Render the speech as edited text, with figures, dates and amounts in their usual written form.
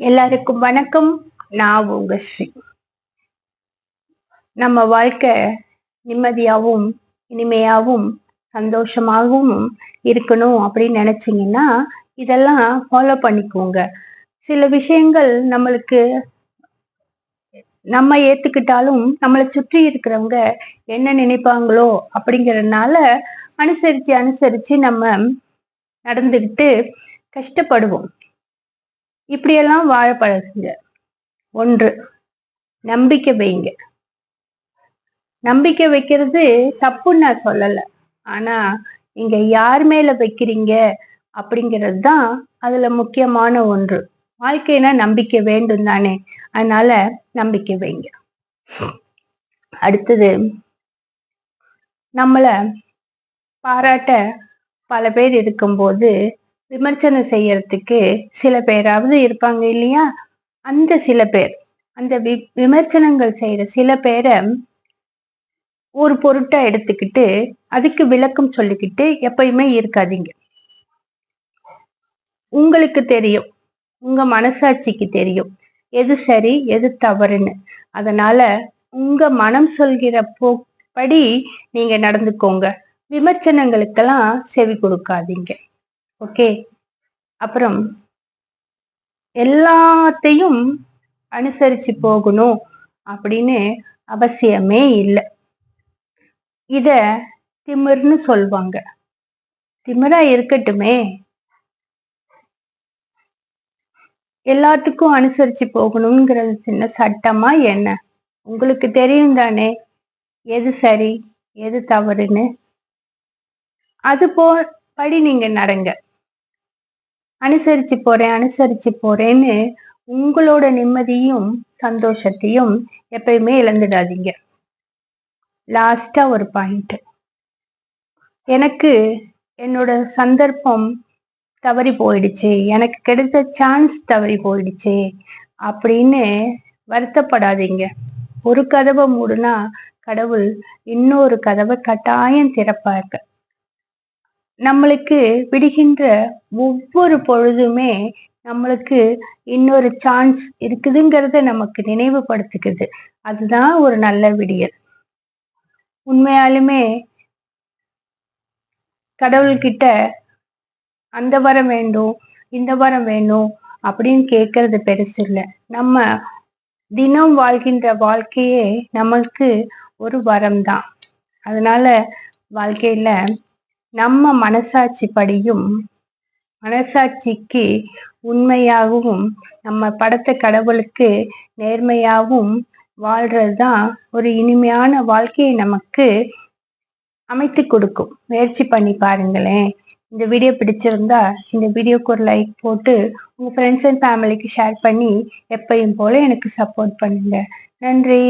எல்லாருக்கும் வணக்கம். நான் உங்க ஸ்ரீ. நம்ம வாழ்க்கை நிம்மதியாகவும் இனிமையாகவும் சந்தோஷமாகவும் இருக்கணும் அப்படின்னு நினைச்சீங்கன்னா இதெல்லாம் ஃபாலோ பண்ணிக்கோங்க. சில விஷயங்கள் நம்மளுக்கு நம்ம ஏத்துக்கிட்டாலும் நம்மளை சுற்றி இருக்கிறவங்க என்ன நினைப்பாங்களோ அப்படிங்கறதுனால அனுசரிச்சு அனுசரிச்சு நம்ம நடந்துக்கிட்டு கஷ்டப்படுவோம். இப்படியெல்லாம் வாழ பழகுங்க. ஒன்று, நம்பிக்கை வைங்க. நம்பிக்கை வைக்கிறது தப்புன்னு நான் சொல்லல. ஆனா இங்க யார் மேல வைக்கிறீங்க அப்படிங்கிறது தான் அதுல முக்கியமான ஒன்று. வாழ்க்கைனா நம்பிக்கை வேண்டும் தானே, அதனால நம்பிக்கை வைங்க. அடுத்தது, நம்மள பாராட்ட பல பேர் இருக்கும்போது விமர்சனம் செய்யறதுக்கு சில பேராவது இருப்பாங்க இல்லையா? அந்த சில பேர், அந்த விமர்சனங்கள் செய்யற சில பேரை ஒரு பொருட்டா எடுத்துக்கிட்டு அதுக்கு விளக்கம் சொல்லிக்கிட்டு எப்பயுமே இருக்காதீங்க. உங்களுக்கு தெரியும், உங்க மனசாட்சிக்கு தெரியும் எது சரி எது தவறுன்னு. அதனால உங்க மனம் சொல்கிற படி நீங்க நடந்துக்கோங்க. விமர்சனங்களுக்கெல்லாம் செவி கொடுக்காதீங்க. ஓகே. அப்புறம் எல்லாத்தையும் அனுசரிச்சு போகணும் அப்படின்னு அவசியமே இல்லை. இத திமிர்னு சொல்வாங்க. திமிரா இருக்கட்டுமே, எல்லாத்துக்கும் அனுசரிச்சு போகணுங்கிறது சின்ன சட்டமா என்ன? உங்களுக்கு தெரியும் தானே எது சரி எது தவறுன்னு. அது படி நீங்க நடங்க. அனுசரிச்சு போறேன்னு உங்களோட நிம்மதியும் சந்தோஷத்தையும் எப்பயுமே இழந்துடாதீங்க. லாஸ்டா ஒரு பாயிண்ட், எனக்கு என்னோட சந்தர்ப்பம் தவறி போயிடுச்சு, எனக்கு கிடைத்த சான்ஸ் தவறி போயிடுச்சு அப்படின்னு வருத்தப்படாதீங்க. ஒரு கதவை மூடுனா கடவுள் இன்னொரு கதவை கட்டாயம் திறப்பாங்க. நம்மளுக்கு விடுகின்ற ஒவ்வொரு பொழுதுமே நம்மளுக்கு இன்னொரு சான்ஸ் இருக்குதுங்கிறத நமக்கு நினைவுபடுத்துக்குது. அதுதான் ஒரு நல்ல விடியல். உண்மையாலுமே கடவுள்கிட்ட அந்த வரம் வேண்டும் இந்த வரம் வேணும் அப்படின்னு கேட்கறது பெருசு இல்லை. நம்ம தினம் வாழ்கின்ற வாழ்க்கையே நமக்கு ஒரு வரம் தான். அதனால வாழ்க்கையில நம்ம மனசாட்சி படியும் மனசாட்சிக்கு உண்மையாகவும் நம்ம படைத்த கடவுளுக்கு நேர்மையாகவும் வாழ்றதுதான் ஒரு இனிமையான வாழ்க்கையை நமக்கு அமைத்து கொடுக்கும். முயற்சி பண்ணி பாருங்களேன். இந்த வீடியோ பிடிச்சிருந்தா இந்த வீடியோக்கு ஒரு லைக் போட்டு உங்க ஃப்ரெண்ட்ஸ் அண்ட் ஃபேமிலிக்கு ஷேர் பண்ணி எப்பயும் போல எனக்கு சப்போர்ட் பண்ணுங்க. நன்றி.